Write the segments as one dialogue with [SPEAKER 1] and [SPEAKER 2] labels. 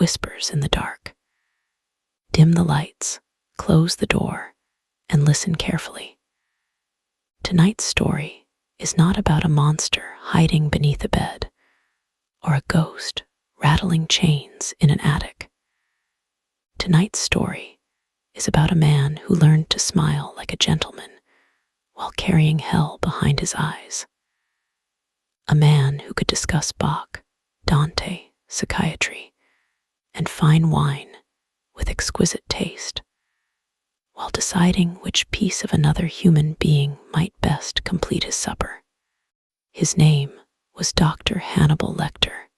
[SPEAKER 1] whispers in the dark. Dim the lights, close the door, and listen carefully. Tonight's story is not about a monster hiding beneath a bed or a ghost rattling chains in an attic. Tonight's story is about a man who learned to smile like a gentleman while carrying hell behind his eyes. A man who could discuss Bach, Dante, psychiatry, and fine wine with exquisite taste, while deciding which piece of another human being might best complete his supper. His name was Dr. Hannibal Lecter.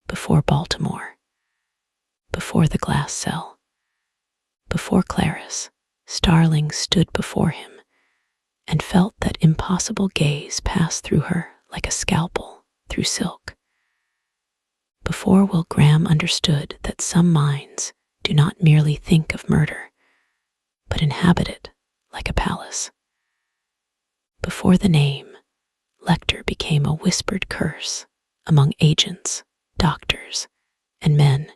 [SPEAKER 1] Before Baltimore, before the glass cell, before Clarice, Starling stood before him and felt that impossible gaze pass through her like a scalpel through silk. Before Will Graham understood that some minds do not merely think of murder, but inhabit it like a palace. Before the name, Lecter became a whispered curse among agents, doctors, and men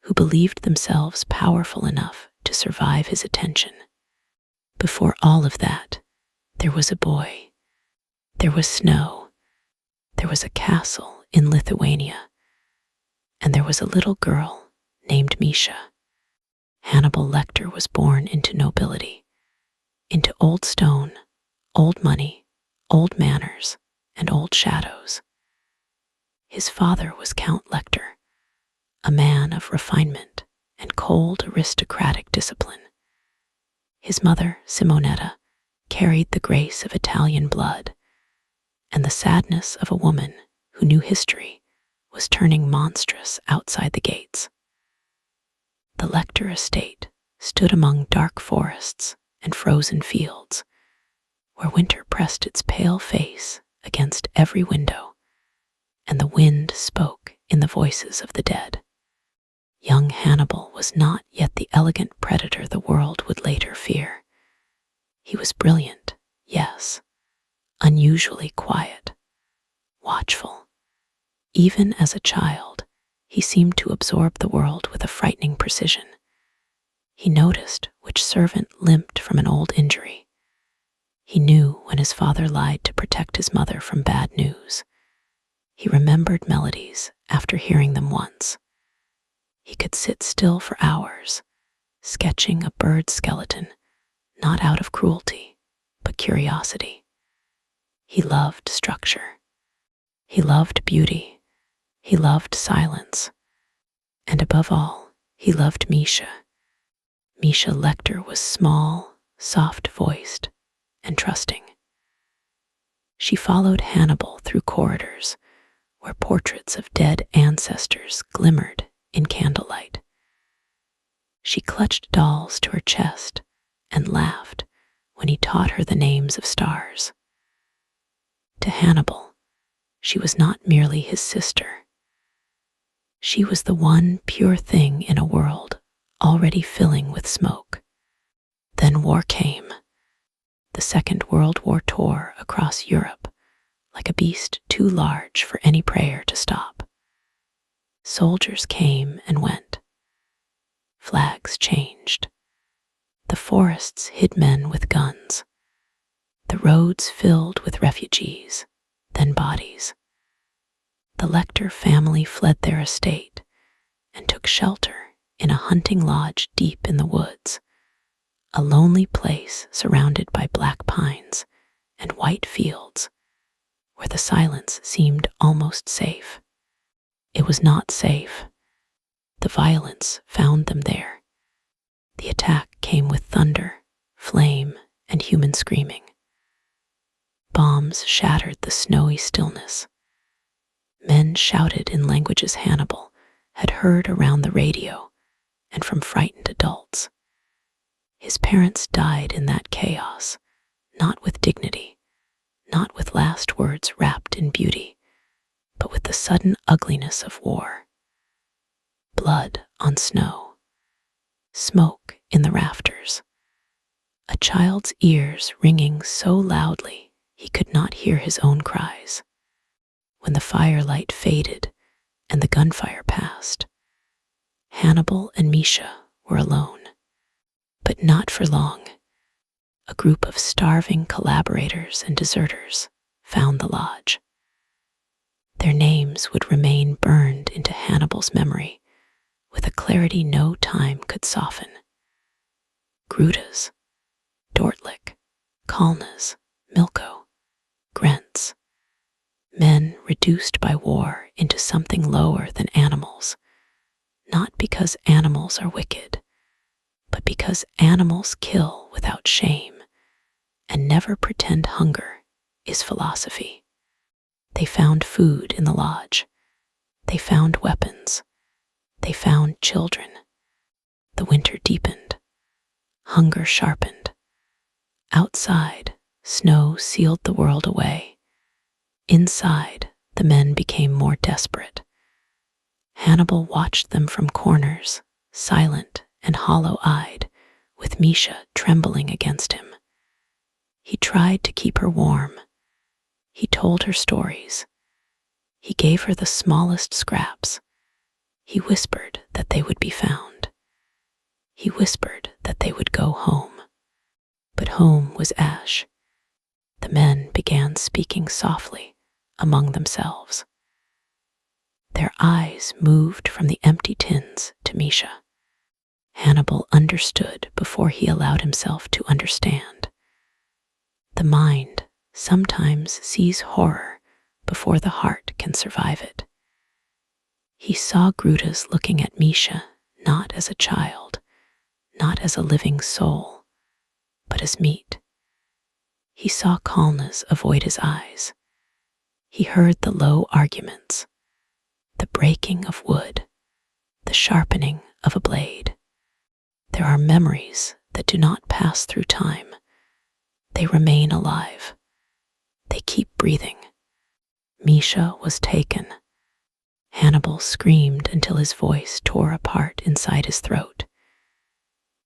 [SPEAKER 1] who believed themselves powerful enough to survive his attention. Before all of that, there was a boy. There was snow. There was a castle in Lithuania. And there was a little girl named Mischa. Hannibal Lecter was born into nobility, into old stone, old money, old manners, and old shadows. His father was Count Lecter, a man of refinement and cold aristocratic discipline. His mother, Simonetta, carried the grace of Italian blood and the sadness of a woman who knew history was turning monstrous outside the gates. The Lecter estate stood among dark forests and frozen fields, where winter pressed its pale face against every window, and the wind spoke in the voices of the dead. Young Hannibal was not yet the elegant predator the world would later fear. He was brilliant, yes, unusually quiet, watchful. Even as a child, he seemed to absorb the world with a frightening precision. He noticed which servant limped from an old injury. He knew when his father lied to protect his mother from bad news. He remembered melodies after hearing them once. He could sit still for hours, sketching a bird skeleton, not out of cruelty, but curiosity. He loved structure. He loved beauty. He loved silence. And above all, he loved Mischa. Mischa Lecter was small, soft-voiced, and trusting. She followed Hannibal through corridors where portraits of dead ancestors glimmered in candlelight. She clutched dolls to her chest and laughed when he taught her the names of stars. To Hannibal, she was not merely his sister. She was the one pure thing in a world already filling with smoke. Then war came. The Second World War tore across Europe like a beast too large for any prayer to stop. Soldiers came and went. Flags changed. The forests hid men with guns. The roads filled with refugees, then bodies. The Lecter family fled their estate and took shelter in a hunting lodge deep in the woods, a lonely place surrounded by black pines and white fields where the silence seemed almost safe. It was not safe. The violence found them there. The attack came with thunder, flame, and human screaming. Bombs shattered the snowy stillness. Men shouted in languages Hannibal had heard around the radio and from frightened adults. His parents died in that chaos, not with dignity, not with last words wrapped in beauty, but with the sudden ugliness of war. Blood on snow, smoke in the rafters, a child's ears ringing so loudly he could not hear his own cries. When the firelight faded and the gunfire passed, Hannibal and Mischa were alone, but not for long. A group of starving collaborators and deserters found the lodge. Their names would remain burned into Hannibal's memory with a clarity no time could soften. Grutas, Dortlick, Kalnas, Milko, Grents, men reduced by war into something lower than animals, not because animals are wicked, but because animals kill without shame and never pretend hunger is philosophy. They found food in the lodge. They found weapons. They found children. The winter deepened. Hunger sharpened. Outside, snow sealed the world away. Inside, the men became more desperate. Hannibal watched them from corners, silent and hollow-eyed, with Mischa trembling against him. He tried to keep her warm. He told her stories. He gave her the smallest scraps. He whispered that they would be found. He whispered that they would go home. But home was ash. The men began speaking softly among themselves. Their eyes moved from the empty tins to Mischa. Hannibal understood before he allowed himself to understand. The mind sometimes sees horror before the heart can survive it. He saw Grutas looking at Mischa not as a child, not as a living soul, but as meat. He saw Kalnas avoid his eyes. He heard the low arguments, the breaking of wood, the sharpening of a blade. There are memories that do not pass through time. They remain alive. They keep breathing. Mischa was taken. Hannibal screamed until his voice tore apart inside his throat.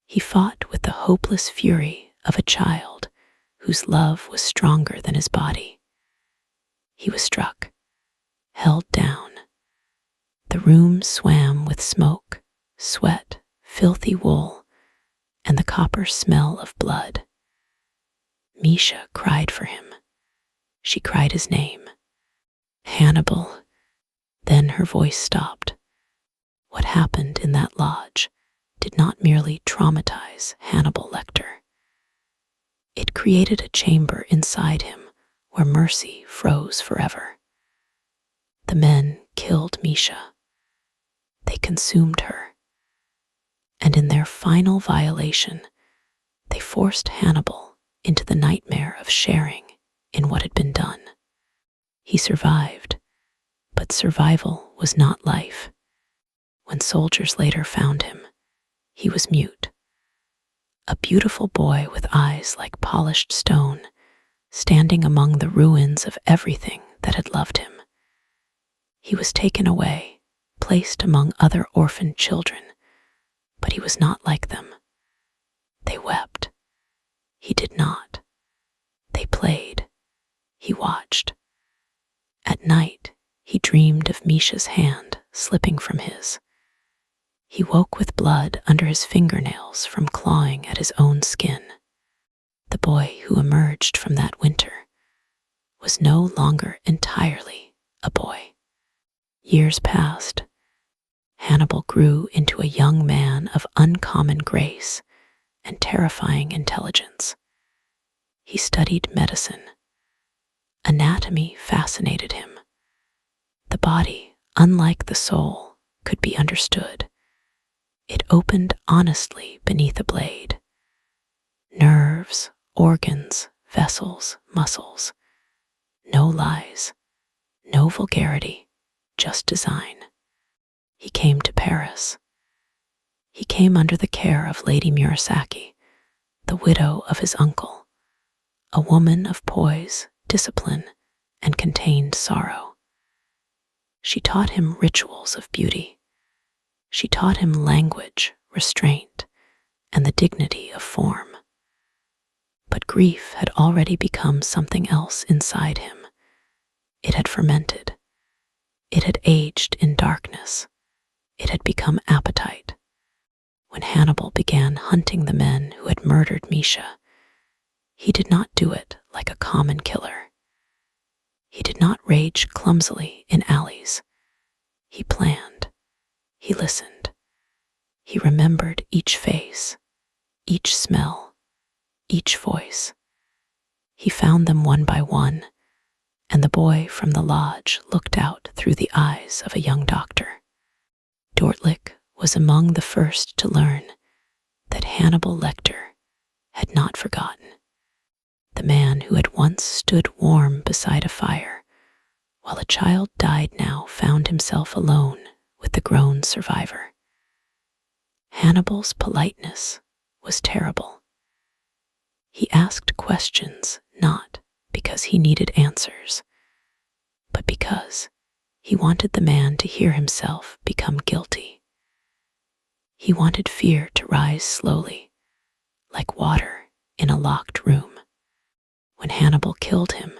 [SPEAKER 1] He fought with the hopeless fury of a child whose love was stronger than his body. He was struck, held down. The room swam with smoke, sweat, filthy wool, and the copper smell of blood. Mischa cried for him. She cried his name. Hannibal. Then her voice stopped. What happened in that lodge did not merely traumatize Hannibal Lecter. It created a chamber inside him where mercy froze forever. The men killed Mischa. They consumed her. And in their final violation, they forced Hannibal into the nightmare of sharing in what had been done. He survived, but survival was not life. When soldiers later found him, he was mute. A beautiful boy with eyes like polished stone, standing among the ruins of everything that had loved him. He was taken away, placed among other orphaned children, but he was not like them. They wept. He did not. They played. He watched. At night, he dreamed of Mischa's hand slipping from his. He woke with blood under his fingernails from clawing at his own skin. The boy who emerged from that winter was no longer entirely a boy. Years passed. Hannibal grew into a young man of uncommon grace and terrifying intelligence. He studied medicine. Anatomy fascinated him. The body, unlike the soul, could be understood. It opened honestly beneath a blade. Nerves, organs, vessels, muscles. No lies, no vulgarity, just design. He came to Paris. He came under the care of Lady Murasaki, the widow of his uncle, a woman of poise, discipline, and contained sorrow. She taught him rituals of beauty. She taught him language, restraint, and the dignity of form. But grief had already become something else inside him. It had fermented. It had aged in darkness. It had become appetite. When Hannibal began hunting the men who had murdered Mischa, he did not do it like a common killer. He did not rage clumsily in alleys. He planned. He listened. He remembered each face, each smell, each voice. He found them one by one, and the boy from the lodge looked out through the eyes of a young doctor. Dortlick was among the first to learn that Hannibal Lecter had not forgotten. The man who had once stood warm beside a fire while a child died now found himself alone with the grown survivor. Hannibal's politeness was terrible. He asked questions not because he needed answers, but because he wanted the man to hear himself become guilty. He wanted fear to rise slowly, like water in a locked room. When Hannibal killed him,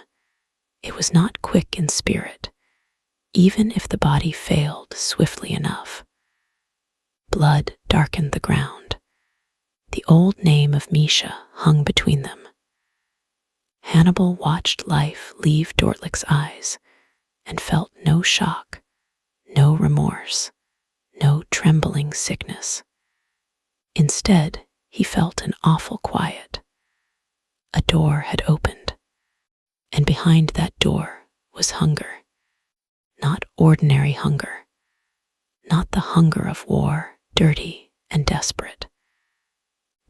[SPEAKER 1] it was not quick in spirit, even if the body failed swiftly enough. Blood darkened the ground. The old name of Mischa hung between them. Hannibal watched life leave Dortlick's eyes and felt no shock, no remorse, no trembling sickness. Instead, he felt an awful quiet. A door had opened, and behind that door was hunger. Not ordinary hunger, not the hunger of war, dirty and desperate.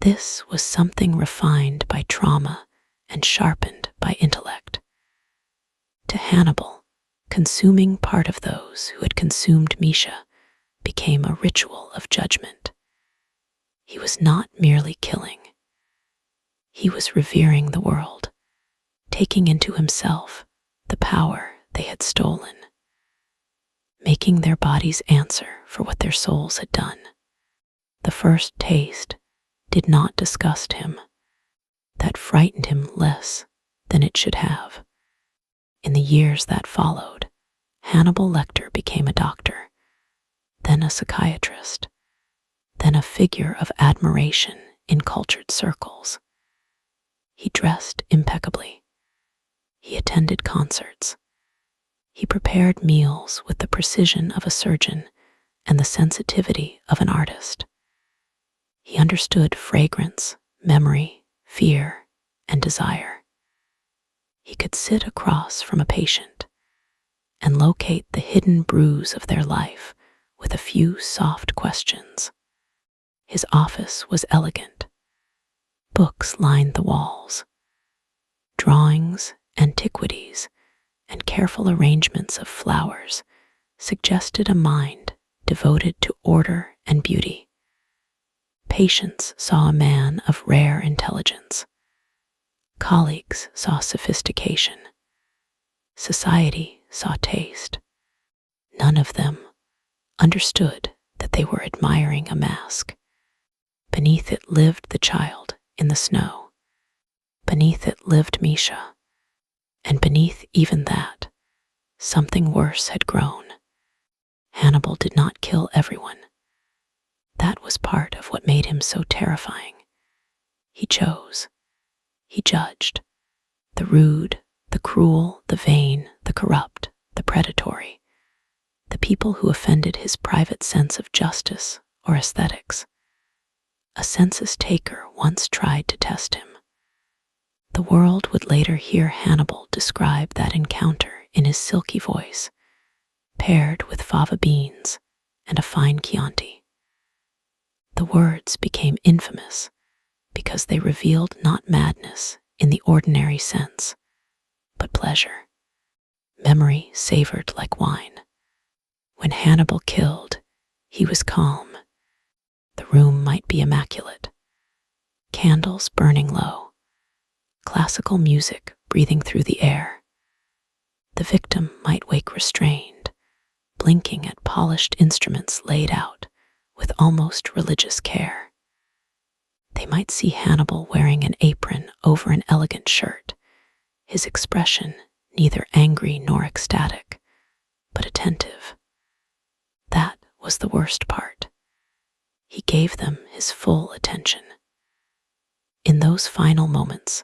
[SPEAKER 1] This was something refined by trauma and sharpened by intellect. To Hannibal, consuming part of those who had consumed Mischa became a ritual of judgment. He was not merely killing. He was revering the world, taking into himself the power they had stolen, making their bodies answer for what their souls had done. The first taste did not disgust him. That frightened him less than it should have. In the years that followed, Hannibal Lecter became a doctor, then a psychiatrist, then a figure of admiration in cultured circles. He dressed impeccably. He attended concerts. He prepared meals with the precision of a surgeon and the sensitivity of an artist. He understood fragrance, memory, fear, and desire. He could sit across from a patient and locate the hidden bruise of their life with a few soft questions. His office was elegant. Books lined the walls. Drawings, antiquities, and careful arrangements of flowers suggested a mind devoted to order and beauty. Patients saw a man of rare intelligence. Colleagues saw sophistication. Society saw taste. None of them understood that they were admiring a mask. Beneath it lived the child in the snow. Beneath it lived Mischa. And beneath even that, something worse had grown. Hannibal did not kill everyone. That was part of what made him so terrifying. He chose. He judged. The rude, the cruel, the vain, the corrupt, the predatory. The people who offended his private sense of justice or aesthetics. A census taker once tried to test him. The world would later hear Hannibal describe that encounter in his silky voice, paired with fava beans and a fine Chianti. The words became infamous because they revealed not madness in the ordinary sense, but pleasure. Memory savored like wine. When Hannibal killed, he was calm. The room might be immaculate. Candles burning low. Classical music breathing through the air. The victim might wake restrained, blinking at polished instruments laid out with almost religious care. They might see Hannibal wearing an apron over an elegant shirt, his expression neither angry nor ecstatic, but attentive. That was the worst part. He gave them his full attention. In those final moments,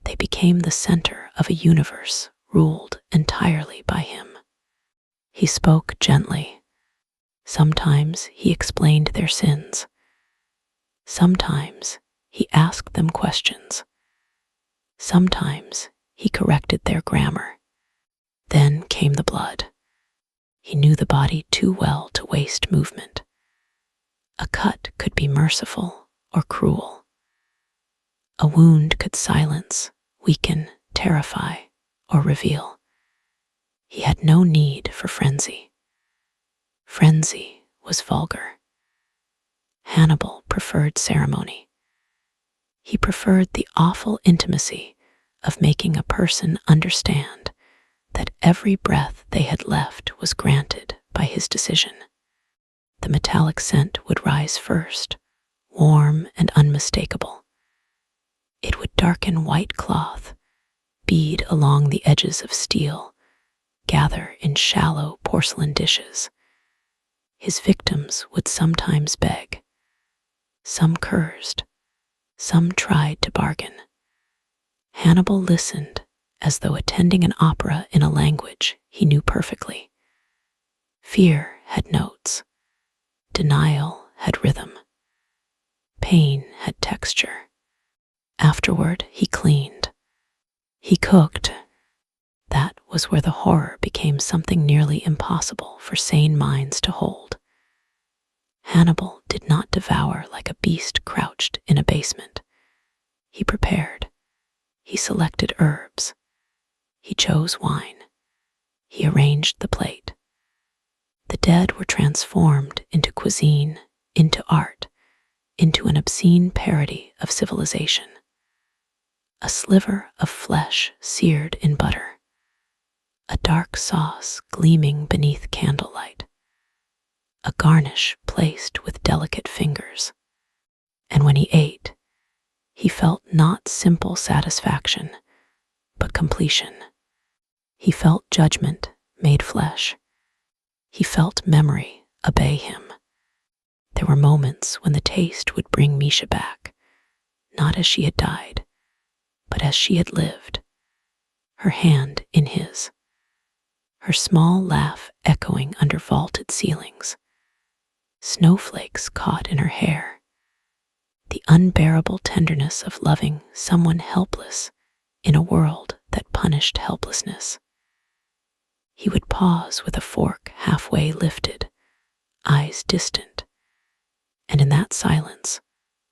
[SPEAKER 1] they became the center of a universe ruled entirely by him. He spoke gently. Sometimes he explained their sins. Sometimes he asked them questions. Sometimes he corrected their grammar. Then came the blood. He knew the body too well to waste movement. A cut could be merciful or cruel. A wound could silence, weaken, terrify, or reveal. He had no need for frenzy. Frenzy was vulgar. Hannibal preferred ceremony. He preferred the awful intimacy of making a person understand that every breath they had left was granted by his decision. The metallic scent would rise first, warm and unmistakable. It would darken white cloth, bead along the edges of steel, gather in shallow porcelain dishes. His victims would sometimes beg. Some cursed. Some tried to bargain. Hannibal listened as though attending an opera in a language he knew perfectly. Fear had notes. Denial had rhythm. Pain had texture. Afterward, he cleaned. He cooked. That was where the horror became something nearly impossible for sane minds to hold. Hannibal did not devour like a beast crouched in a basement. He prepared. He selected herbs. He chose wine. He arranged the plate. The dead were transformed into cuisine, into art, into an obscene parody of civilization. A sliver of flesh seared in butter. A dark sauce gleaming beneath candlelight. A garnish placed with delicate fingers. And when he ate, he felt not simple satisfaction, but completion. He felt judgment made flesh. He felt memory obey him. There were moments when the taste would bring Mischa back, not as she had died, but as she had lived, her hand in his, her small laugh echoing under vaulted ceilings, snowflakes caught in her hair, the unbearable tenderness of loving someone helpless in a world that punished helplessness. He would pause with a fork halfway lifted, eyes distant, and in that silence,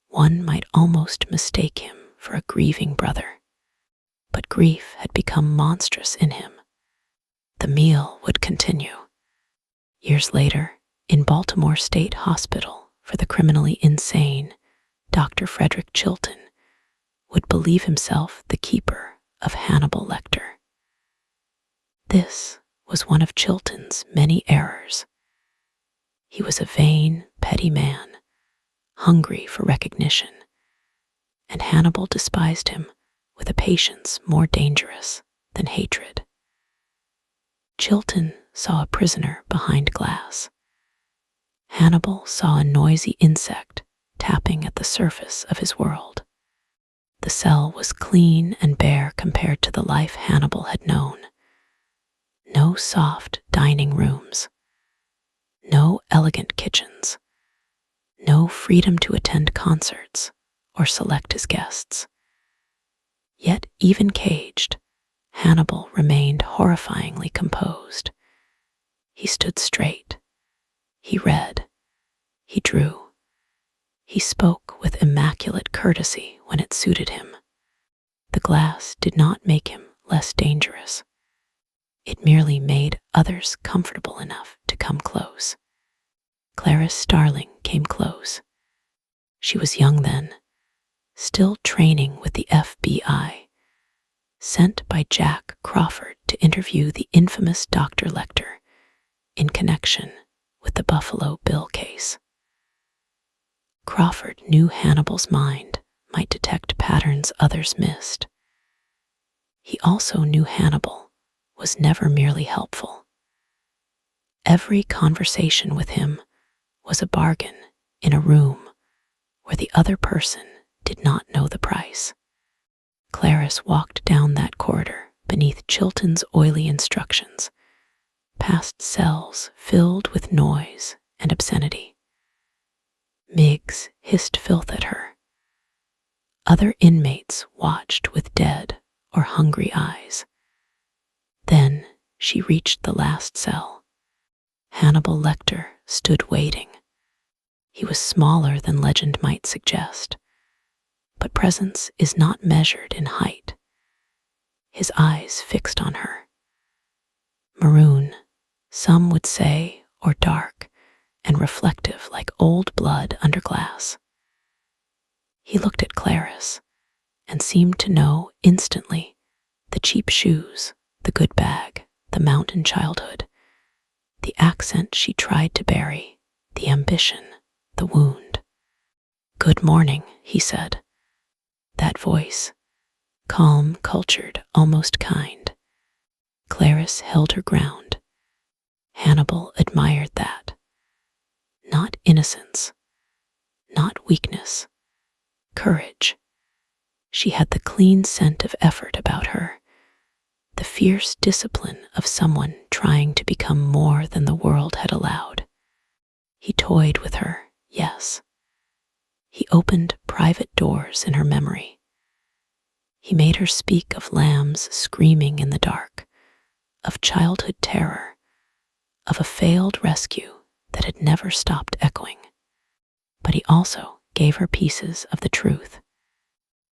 [SPEAKER 1] one might almost mistake him for a grieving brother. But grief had become monstrous in him. The meal would continue. Years later, in Baltimore State Hospital for the criminally insane, Dr. Frederick Chilton would believe himself the keeper of Hannibal Lecter. This was one of Chilton's many errors. He was a vain, petty man, hungry for recognition, and Hannibal despised him with a patience more dangerous than hatred. Chilton saw a prisoner behind glass. Hannibal saw a noisy insect tapping at the surface of his world. The cell was clean and bare compared to the life Hannibal had known. No soft dining rooms. No elegant kitchens. No freedom to attend concerts or select his guests. Yet even caged, Hannibal remained horrifyingly composed. He stood straight. He read. He drew. He spoke with immaculate courtesy when it suited him. The glass did not make him less dangerous. It merely made others comfortable enough to come close. Clarice Starling came close. She was young then, still training with the FBI, sent by Jack Crawford to interview the infamous Dr. Lecter in connection with the Buffalo Bill case. Crawford knew Hannibal's mind might detect patterns others missed. He also knew Hannibal was never merely helpful. Every conversation with him was a bargain in a room where the other person did not know the price. Clarice walked down that corridor beneath Chilton's oily instructions, past cells filled with noise and obscenity. Miggs hissed filth at her. Other inmates watched with dead or hungry eyes. Then she reached the last cell. Hannibal Lecter stood waiting. He was smaller than legend might suggest, but presence is not measured in height. His eyes fixed on her. Maroon, some would say, or dark, and reflective like old blood under glass. He looked at Clarice and seemed to know instantly the cheap shoes, the good bag, the mountain childhood, the accent she tried to bury, the ambition, the wound. "Good morning," he said. That voice, calm, cultured, almost kind. Clarice held her ground. Hannibal admired that. Not innocence, not weakness, courage. She had the clean scent of effort about her, the fierce discipline of someone trying to become more than the world had allowed. He toyed with her, yes. He opened private doors in her memory. He made her speak of lambs screaming in the dark, of childhood terror, of a failed rescue that had never stopped echoing. But he also gave her pieces of the truth.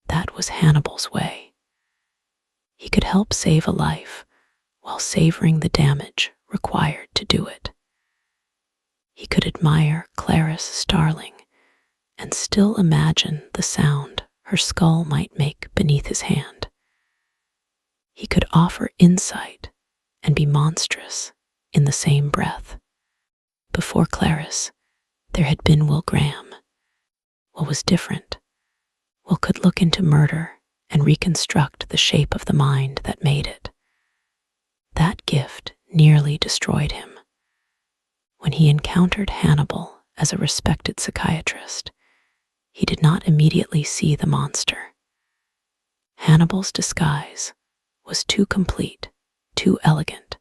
[SPEAKER 1] That was Hannibal's way. He could help save a life while savoring the damage required to do it. He could admire Clarice Starling and still imagine the sound her skull might make beneath his hand. He could offer insight and be monstrous in the same breath. Before Clarice, there had been Will Graham. Will was different. Will could look into murder and reconstruct the shape of the mind that made it. That gift nearly destroyed him. When he encountered Hannibal as a respected psychiatrist, he did not immediately see the monster. Hannibal's disguise was too complete, too elegant,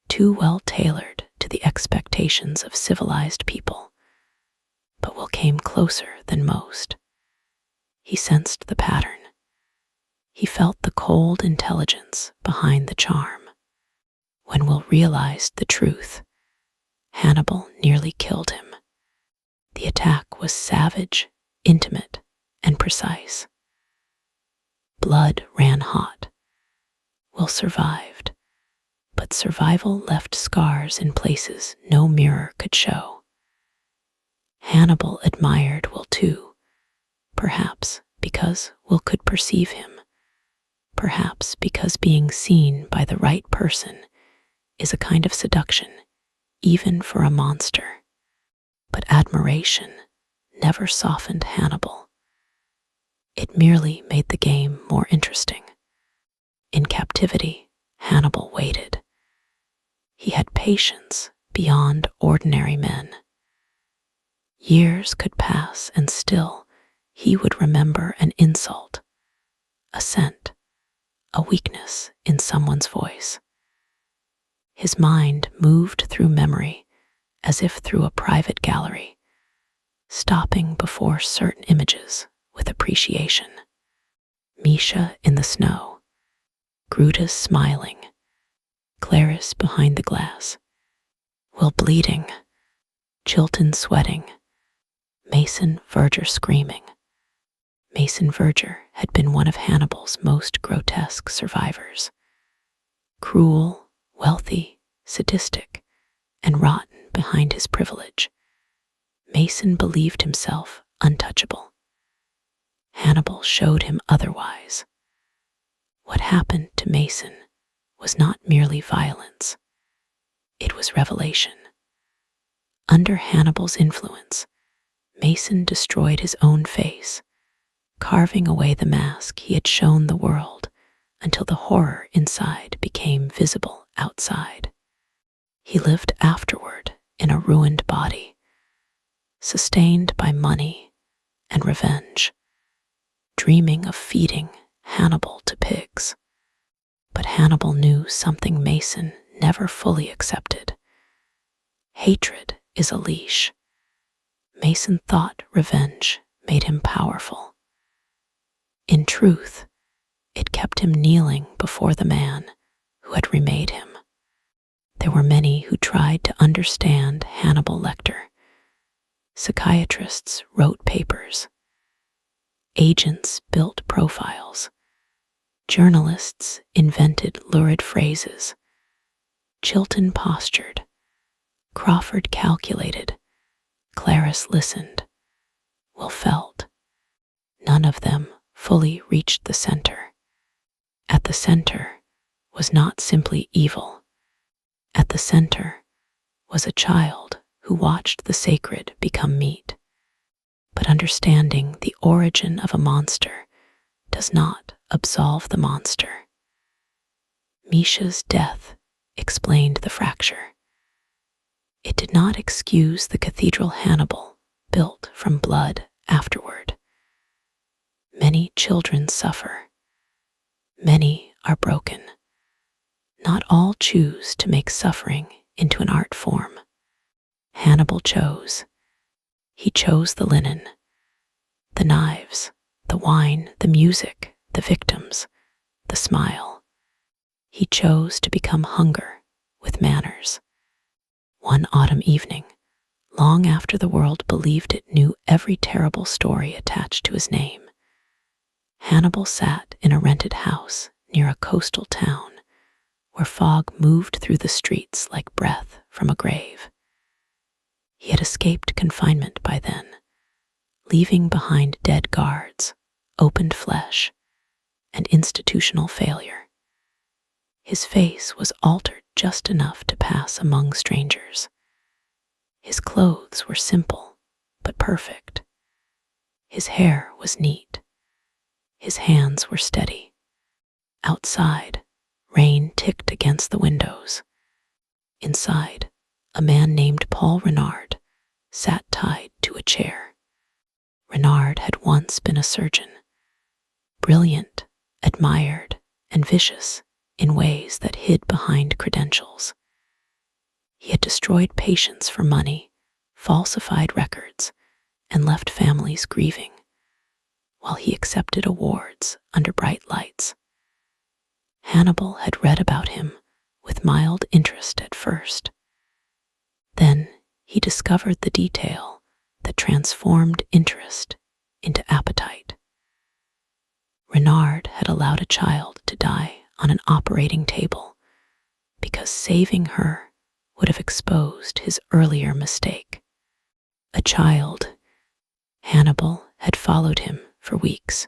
[SPEAKER 1] too well tailored to the expectations of civilized people. But Will came closer than most. He sensed the pattern. He felt the cold intelligence behind the charm. When Will realized the truth, Hannibal nearly killed him. The attack was savage, intimate, and precise. Blood ran hot. Will survived, but survival left scars in places no mirror could show. Hannibal admired Will too, perhaps because Will could perceive him, perhaps because being seen by the right person is a kind of seduction, even for a monster. But admiration never softened Hannibal. It merely made the game more interesting. In captivity, Hannibal waited. He had patience beyond ordinary men. Years could pass and still he would remember an insult, a scent, a weakness in someone's voice. His mind moved through memory as if through a private gallery, stopping before certain images with appreciation. Mischa in the snow, Brutus smiling, Clarice behind the glass, Will bleeding, Chilton sweating, Mason Verger screaming. Mason Verger had been one of Hannibal's most grotesque survivors. Cruel, wealthy, sadistic, and rotten behind his privilege, Mason believed himself untouchable. Hannibal showed him otherwise. What happened to Mason was not merely violence. It was revelation. Under Hannibal's influence, Mason destroyed his own face, carving away the mask he had shown the world until the horror inside became visible outside. He lived afterward in a ruined body, sustained by money and revenge, dreaming of feeding Hannibal to pigs. But Hannibal knew something Mason never fully accepted. Hatred is a leash. Mason thought revenge made him powerful. In truth, it kept him kneeling before the man who had remade him. There were many who tried to understand Hannibal Lecter. Psychiatrists wrote papers. Agents built profiles. Journalists invented lurid phrases. Chilton postured. Crawford calculated. Clarice listened. Will felt. None of them fully reached the center. At the center was not simply evil. At the center was a child who watched the sacred become meat. But understanding the origin of a monster does not absolve the monster. Mischa's death explained the fracture. It did not excuse the cathedral Hannibal built from blood afterward. Many children suffer. Many are broken. Not all choose to make suffering into an art form. Hannibal chose. He chose the linen, the knives, the wine, the music, the victims, the smile. He chose to become hunger with manners. One autumn evening, long after the world believed it knew every terrible story attached to his name, Hannibal sat in a rented house near a coastal town where fog moved through the streets like breath from a grave. He had escaped confinement by then, leaving behind dead guards, opened flesh, and institutional failure. His face was altered just enough to pass among strangers. His clothes were simple but perfect. His hair was neat. His hands were steady. Outside, rain ticked against the windows. Inside, a man named Paul Renard sat tied to a chair. Renard had once been a surgeon, brilliant, admired, and vicious in ways that hid behind credentials. He had destroyed patients for money, falsified records, and left families grieving, while he accepted awards under bright lights. Hannibal had read about him with mild interest at first. Then he discovered the detail that transformed interest into appetite. Renard had allowed a child to die on an operating table because saving her would have exposed his earlier mistake. A child. Hannibal had followed him for weeks.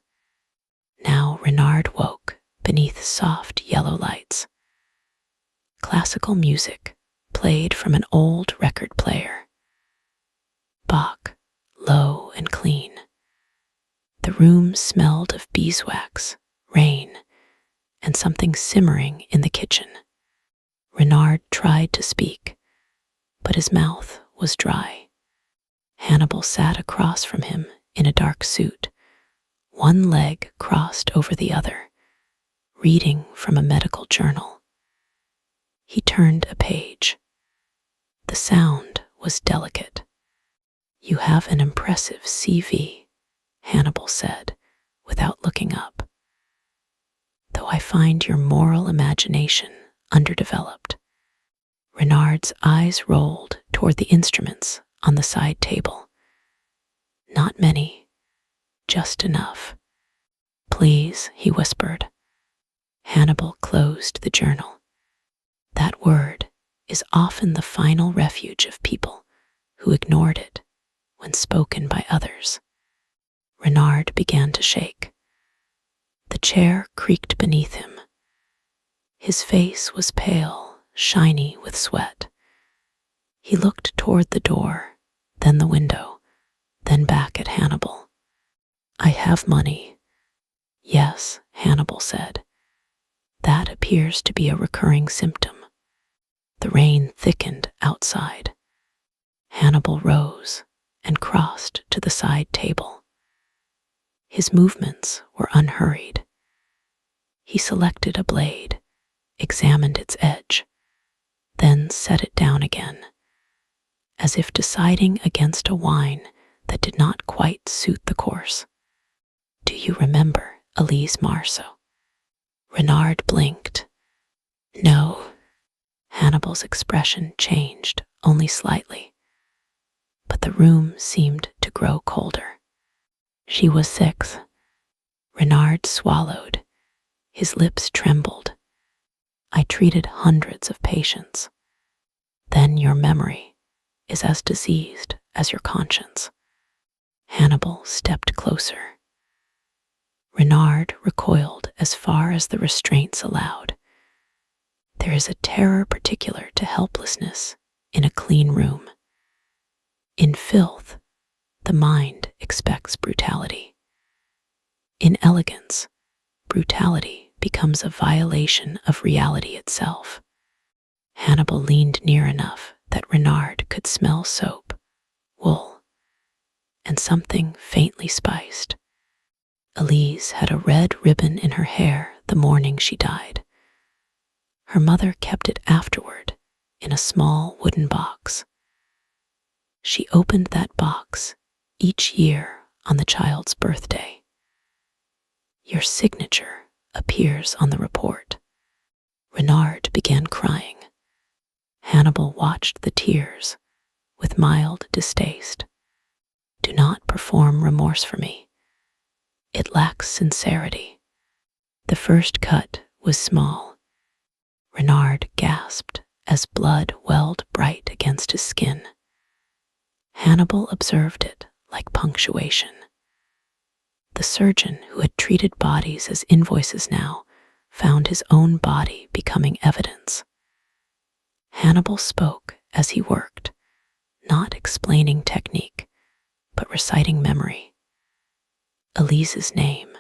[SPEAKER 1] Now Renard woke beneath soft yellow lights. Classical music played from an old record player. Bach, low and clean. The room smelled of beeswax, rain, and something simmering in the kitchen. Renard tried to speak, but his mouth was dry. Hannibal sat across from him in a dark suit, one leg crossed over the other, reading from a medical journal. He turned a page. The sound was delicate. "You have an impressive CV," Hannibal said, without looking up. "Though I find your moral imagination underdeveloped." Renard's eyes rolled toward the instruments on the side table. "Not many, just enough." "Please," he whispered. Hannibal closed the journal. That word is often the final refuge of people who ignored it when spoken by others. Renard began to shake. The chair creaked beneath him. His face was pale, shiny with sweat. He looked toward the door, then the window, then back at Hannibal. "I have money." "Yes," Hannibal said. "That appears to be a recurring symptom." The rain thickened outside. Hannibal rose, and crossed to the side table. His movements were unhurried. He selected a blade, examined its edge, then set it down again, as if deciding against a wine that did not quite suit the course. "Do you remember Elise Marceau?" Renard blinked. "No." Hannibal's expression changed only slightly, but the room seemed to grow colder. "She was 6. Renard swallowed. His lips trembled. "I treated hundreds of patients." "Then your memory is as diseased as your conscience." Hannibal stepped closer. Renard recoiled as far as the restraints allowed. There is a terror particular to helplessness in a clean room. In filth, the mind expects brutality. In elegance, brutality becomes a violation of reality itself. Hannibal leaned near enough that Renard could smell soap, wool, and something faintly spiced. Elise had a red ribbon in her hair the morning she died. Her mother kept it afterward in a small wooden box. She opened that box each year on the child's birthday. "Your signature appears on the report." Renard began crying. Hannibal watched the tears with mild distaste. "Do not perform remorse for me. It lacks sincerity." The first cut was small. Renard gasped as blood welled bright against his skin. Hannibal observed it like punctuation. The surgeon who had treated bodies as invoices now found his own body becoming evidence. Hannibal spoke as he worked, not explaining technique, but reciting memory. Elise's name,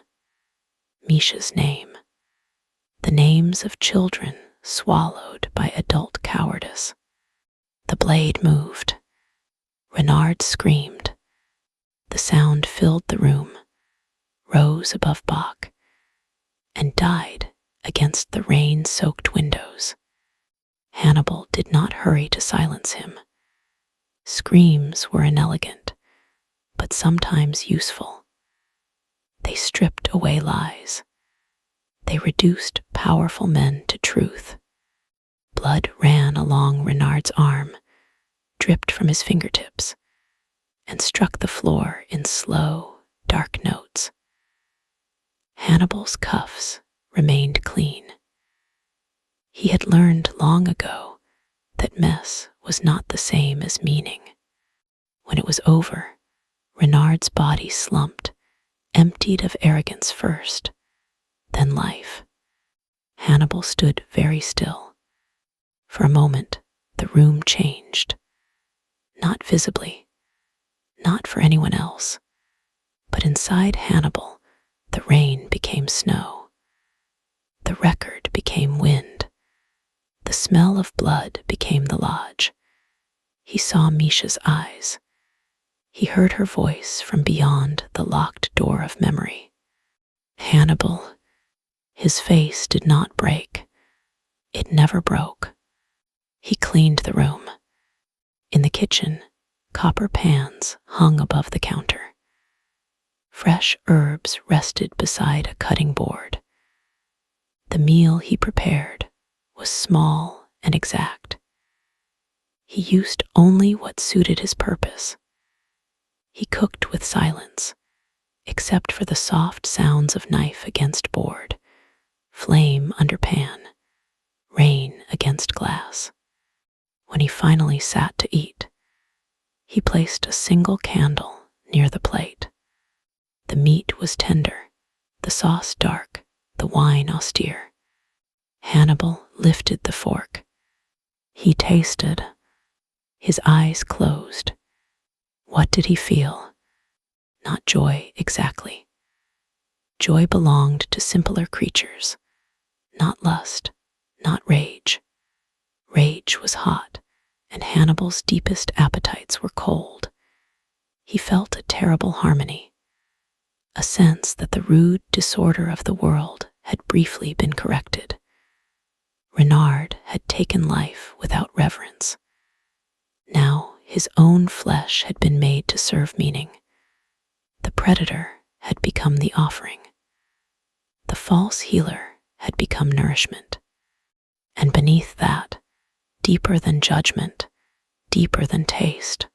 [SPEAKER 1] Mischa's name, the names of children swallowed by adult cowardice. The blade moved. Renard screamed. The sound filled the room, rose above Bach, and died against the rain-soaked windows. Hannibal did not hurry to silence him. Screams were inelegant, but sometimes useful. They stripped away lies. They reduced powerful men to truth. Blood ran along Renard's arm, dripped from his fingertips, and struck the floor in slow, dark notes. Hannibal's cuffs remained clean. He had learned long ago that mess was not the same as meaning. When it was over, Renard's body slumped, emptied of arrogance first, then life. Hannibal stood very still. For a moment, the room changed. Not visibly, not for anyone else, but inside Hannibal, the rain became snow. The record became wind. The smell of blood became the lodge. He saw Mischa's eyes. He heard her voice from beyond the locked door of memory. Hannibal. His face did not break. It never broke. He cleaned the room. In the kitchen, copper pans hung above the counter. Fresh herbs rested beside a cutting board. The meal he prepared was small and exact. He used only what suited his purpose. He cooked with silence, except for the soft sounds of knife against board, flame under pan, rain against glass. When he finally sat to eat, he placed a single candle near the plate. The meat was tender, the sauce dark, the wine austere. Hannibal lifted the fork. He tasted. His eyes closed. What did he feel? Not joy exactly. Joy belonged to simpler creatures. Not lust, not rage. Rage was hot, and Hannibal's deepest appetites were cold. he felt a terrible harmony, a sense that the rude disorder of the world had briefly been corrected. Renard had taken life without reverence. Now his own flesh had been made to serve meaning. The predator had become the offering. The false healer had become nourishment. And beneath that, deeper than judgment, deeper than taste,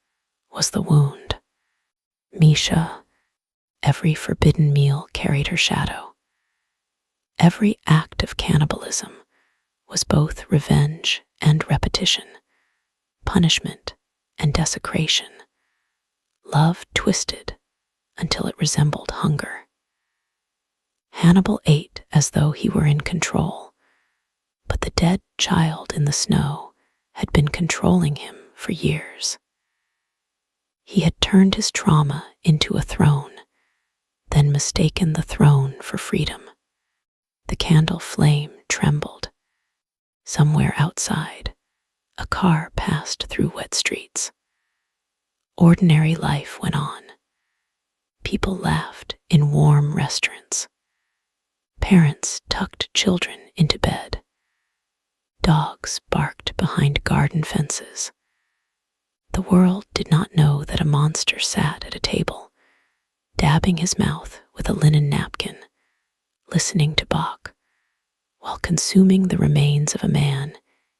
[SPEAKER 1] was the wound. Mischa, every forbidden meal carried her shadow. Every act of cannibalism was both revenge and repetition, punishment and desecration. Love twisted until it resembled hunger. Hannibal ate as though he were in control, but the dead child in the snow had been controlling him for years. He had turned his trauma into a throne, then mistaken the throne for freedom. The candle flame trembled. Somewhere outside, a car passed through wet streets. Ordinary life went on. People laughed in warm restaurants. Parents tucked children into bed. Dogs barked behind garden fences. The world did not know that a monster sat at a table, dabbing his mouth with a linen napkin, listening to Bach, while consuming the remains of a man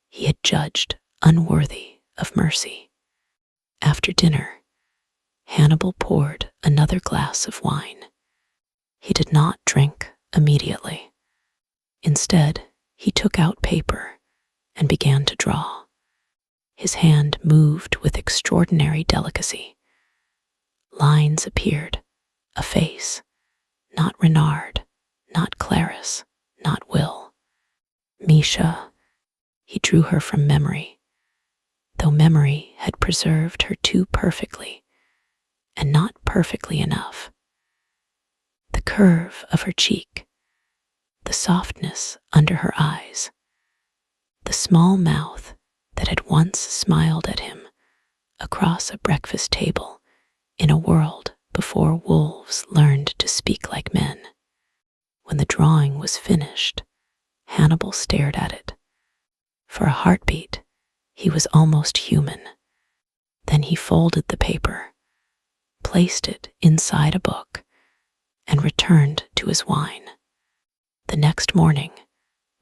[SPEAKER 1] he had judged unworthy of mercy. After dinner, Hannibal poured another glass of wine. He did not drink immediately. Instead, he took out paper and began to draw. His hand moved with extraordinary delicacy. Lines appeared, a face, not Renard, not Clarice, not Will. Mischa, he drew her from memory, though memory had preserved her too perfectly, and not perfectly enough. The curve of her cheek, the softness under her eyes, the small mouth that had once smiled at him across a breakfast table in a world before wolves learned to speak like men. When the drawing was finished, Hannibal stared at it. For a heartbeat, he was almost human. Then he folded the paper, placed it inside a book, and returned to his wine. The next morning,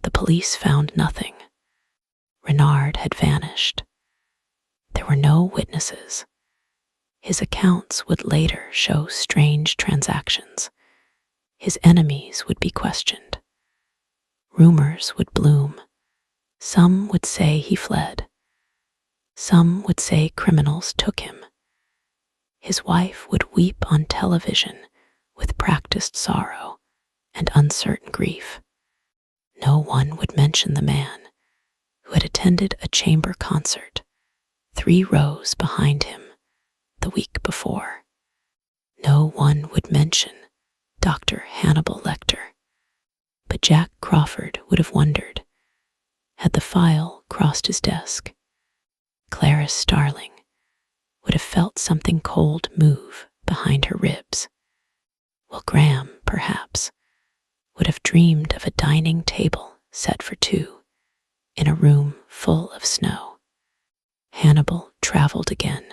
[SPEAKER 1] the police found nothing. Renard had vanished. There were no witnesses. His accounts would later show strange transactions. His enemies would be questioned. Rumors would bloom. Some would say he fled. Some would say criminals took him. His wife would weep on television with practiced sorrow and uncertain grief. No one would mention the man who had attended a chamber concert 3 rows behind him the week before. No one would mention Dr. Hannibal Lecter. But Jack Crawford would have wondered, had the file crossed his desk. Clarice Starling would have felt something cold move behind her ribs. Will Graham, perhaps, would have dreamed of a dining table set for 2 in a room full of snow. Hannibal traveled again.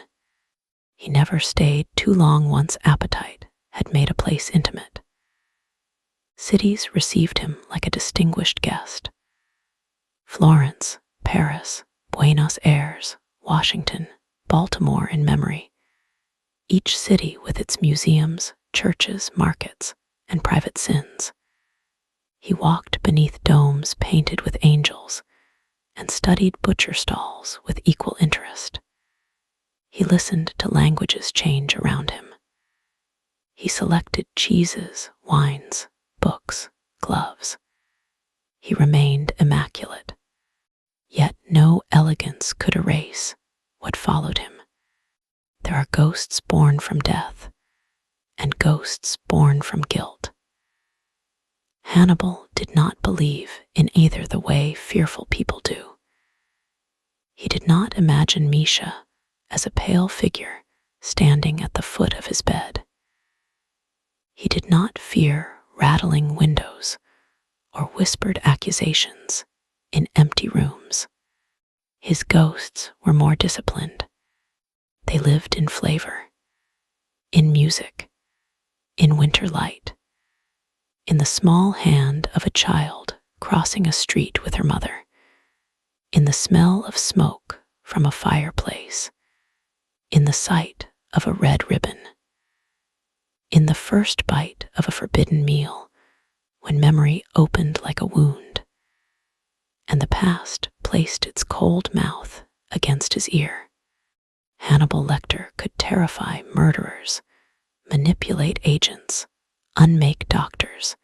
[SPEAKER 1] He never stayed too long once appetite had made a place intimate. Cities received him like a distinguished guest. Florence, Paris, Buenos Aires, Washington, Baltimore in memory. Each city with its museums, churches, markets, and private sins. He walked beneath domes painted with angels and studied butcher stalls with equal interest. He listened to languages change around him. He selected cheeses, wines, books, gloves. He remained immaculate. Yet no elegance could erase what followed him. There are ghosts born from death, and ghosts born from guilt. Hannibal did not believe in either the way fearful people do. He did not imagine Mischa as a pale figure standing at the foot of his bed. He did not fear rattling windows or whispered accusations in empty rooms. His ghosts were more disciplined. They lived in flavor, in music, in winter light, in the small hand of a child crossing a street with her mother, in the smell of smoke from a fireplace, in the sight of a red ribbon, in the first bite of a forbidden meal when memory opened like a wound, and the past placed its cold mouth against his ear. Hannibal Lecter could terrify murderers, manipulate agents, unmake doctors,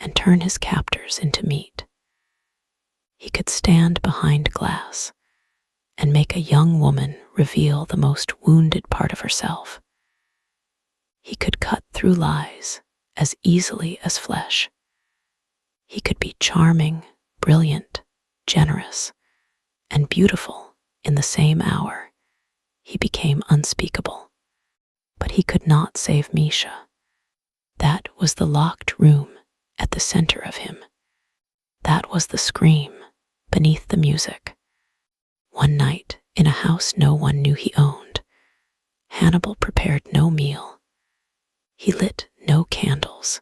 [SPEAKER 1] and turn his captors into meat. He could stand behind glass and make a young woman reveal the most wounded part of herself. He could cut through lies as easily as flesh. He could be charming, brilliant, generous, and beautiful in the same hour. He became unspeakable. But he could not save Mischa. That was the locked room at the center of him. That was the scream beneath the music. One night, in a house no one knew he owned, Hannibal prepared no meal. He lit no candles.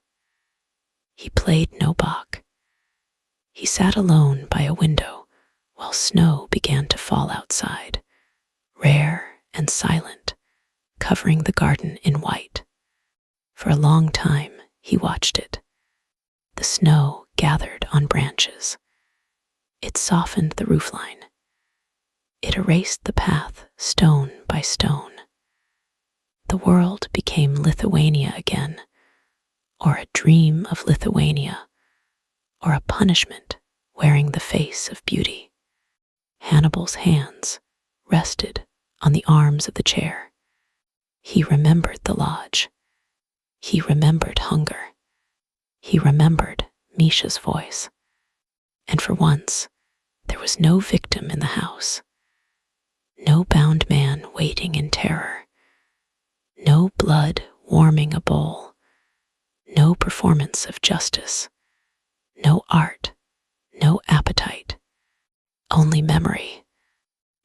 [SPEAKER 1] He played no Bach. He sat alone by a window while snow began to fall outside, rare and silent, covering the garden in white. For a long time, he watched it. The snow gathered on branches. It softened the roofline. It erased the path stone by stone. The world became Lithuania again, or a dream of Lithuania, or a punishment wearing the face of beauty. Hannibal's hands rested on the arms of the chair. He remembered the lodge. He remembered hunger. He remembered Mischa's voice. And for once, there was no victim in the house. No bound man waiting in terror. No blood warming a bowl. No performance of justice. No art. No appetite. Only memory.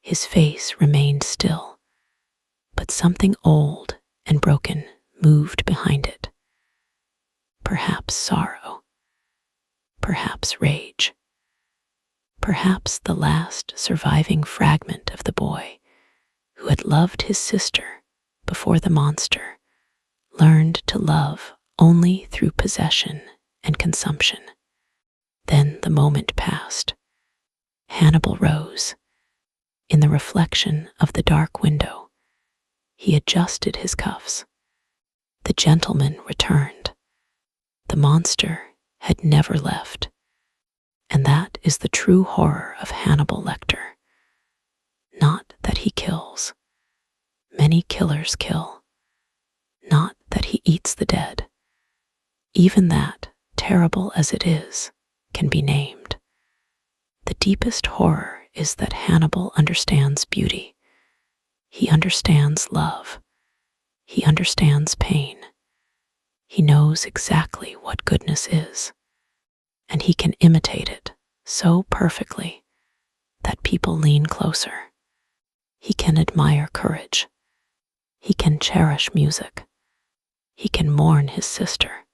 [SPEAKER 1] His face remained still, but something old and broken moved behind it. Perhaps sorrow. Perhaps rage. Perhaps the last surviving fragment of the boy who had loved his sister before the monster learned to love only through possession and consumption. Then the moment passed. Hannibal rose. In the reflection of the dark window, he adjusted his cuffs. The gentleman returned. The monster had never left. And that is the true horror of Hannibal Lecter. Not that he kills. Many killers kill. Not that he eats the dead. Even that, terrible as it is, can be named. The deepest horror is that Hannibal understands beauty. He understands love. He understands pain. He knows exactly what goodness is, and he can imitate it so perfectly that people lean closer. He can admire courage. He can cherish music. He can mourn his sister.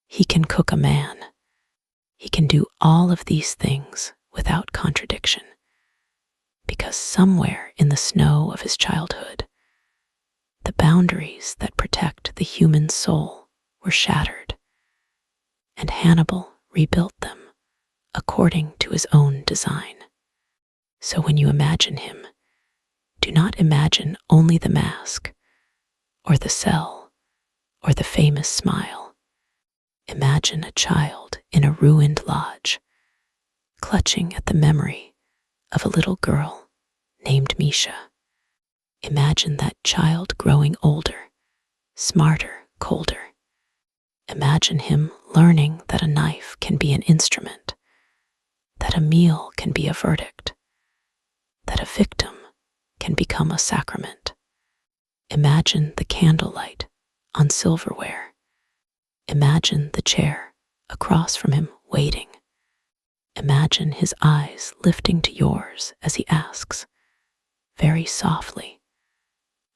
[SPEAKER 1] He can cook a man. He can do all of these things without contradiction, because somewhere in the snow of his childhood, the boundaries that protect the human soul were shattered, and Hannibal rebuilt them according to his own design. So when you imagine him, do not imagine only the mask, or the cell, or the famous smile. Imagine a child in a ruined lodge, clutching at the memory of a little girl named Mischa. Imagine that child growing older, smarter, colder. Imagine him learning that a knife can be an instrument, that a meal can be a verdict, that a victim can become a sacrament. Imagine the candlelight on silverware. Imagine the chair across from him waiting. Imagine his eyes lifting to yours as he asks, very softly,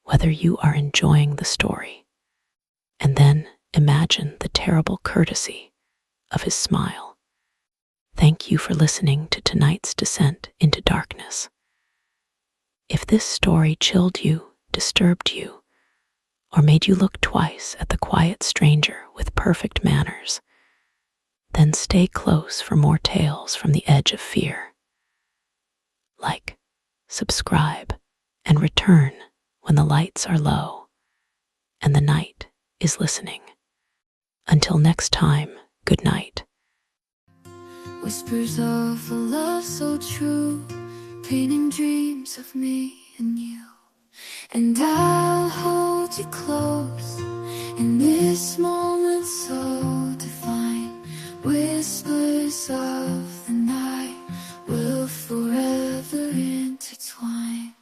[SPEAKER 1] whether you are enjoying the story. And then imagine the terrible courtesy of his smile. Thank you for listening to tonight's descent into darkness. If this story chilled you, disturbed you, or made you look twice at the quiet stranger with perfect manners, then stay close for more tales from the edge of fear. Like, subscribe, and return when the lights are low and the night is listening. Until next time, good night.
[SPEAKER 2] Whispers of a love so true, painting dreams of me and you. And I'll hold you close in this moment so divine. Whispers of the night.